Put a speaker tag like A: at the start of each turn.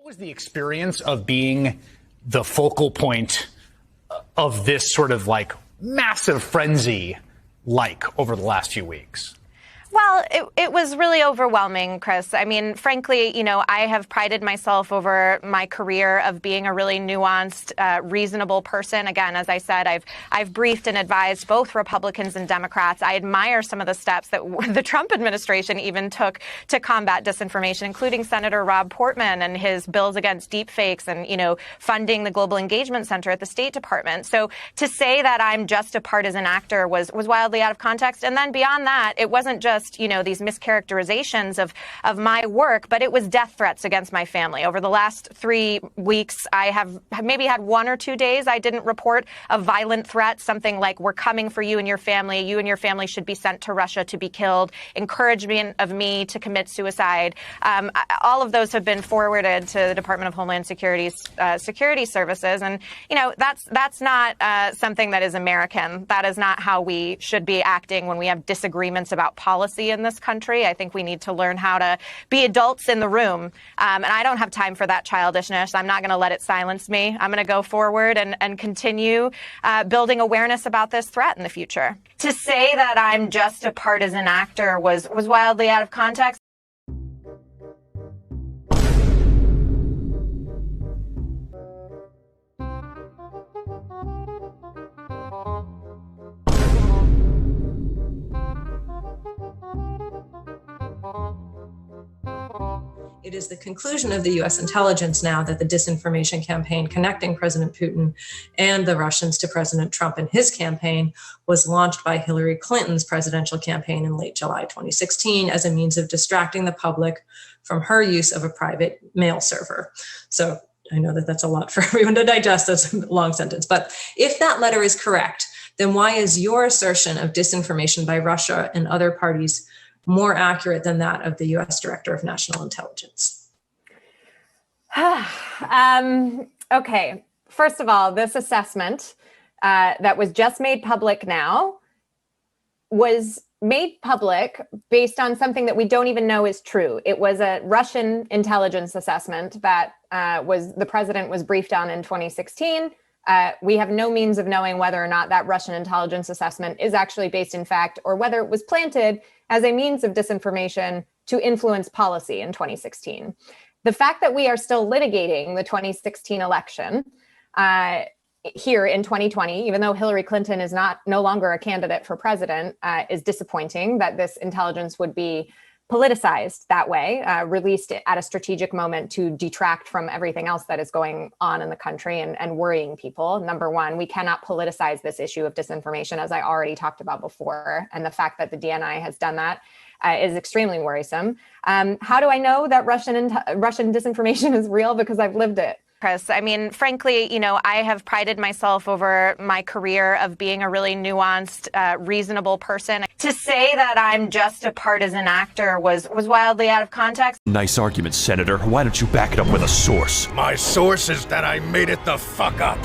A: Was the experience of being the focal point of this sort of like massive frenzy over the last few weeks?
B: Well, it was really overwhelming, Chris. I mean, frankly, I have prided myself over my career of being a really nuanced, reasonable person. Again, as I said, I've briefed and advised both Republicans and Democrats. I admire some of the steps that the Trump administration even took to combat disinformation, including Senator Rob Portman and his bills against deepfakes and, funding the Global Engagement Center at the State Department. So to say that I'm just a partisan actor was wildly out of context. And then beyond that, it wasn't just these mischaracterizations of my work, but it was death threats against my family. Over the last 3 weeks, I have maybe had 1 or 2 days I didn't report a violent threat, something like, we're coming for you and your family. You and your family should be sent to Russia to be killed, encouragement of me to commit suicide. All of those have been forwarded to the Department of Homeland Security's security services. And, that's not something that is American. That is not how we should be acting when we have disagreements about policy in this country. I think we need to learn how to be adults in the room. And I don't have time for that childishness. I'm not going to let it silence me. I'm going to go forward and continue building awareness about this threat in the future. To say that I'm just a partisan actor was wildly out of context.
C: It is the conclusion of the U.S. intelligence now that the disinformation campaign connecting President Putin and the Russians to President Trump and his campaign was launched by Hillary Clinton's presidential campaign in late July 2016 as a means of distracting the public from her use of a private mail server. So I know that that's a lot for everyone to digest. That's a long sentence. But if that letter is correct, then why is your assertion of disinformation by Russia and other parties more accurate than that of the U.S. Director of National Intelligence?
B: Okay. First of all, this assessment that was just made public now was made public based on something that we don't even know is true. It was a Russian intelligence assessment that the president was briefed on in 2016. We have no means of knowing whether or not that Russian intelligence assessment is actually based in fact, or whether it was planted as a means of disinformation to influence policy in 2016. The fact that we are still litigating the 2016 election here in 2020, even though Hillary Clinton is no longer a candidate for president, is disappointing that this intelligence would be politicized that way, released at a strategic moment to detract from everything else that is going on in the country and worrying people. Number one, we cannot politicize this issue of disinformation, as I already talked about before. And the fact that the DNI has done that is extremely worrisome. How do I know that Russian disinformation is real? Because I've lived it. Chris, I mean, frankly, I have prided myself over my career of being a really nuanced, reasonable person. To say that I'm just a partisan actor was wildly out of context.
D: Nice argument, Senator. Why don't you back it up with a source?
E: My source is that I made it the fuck up.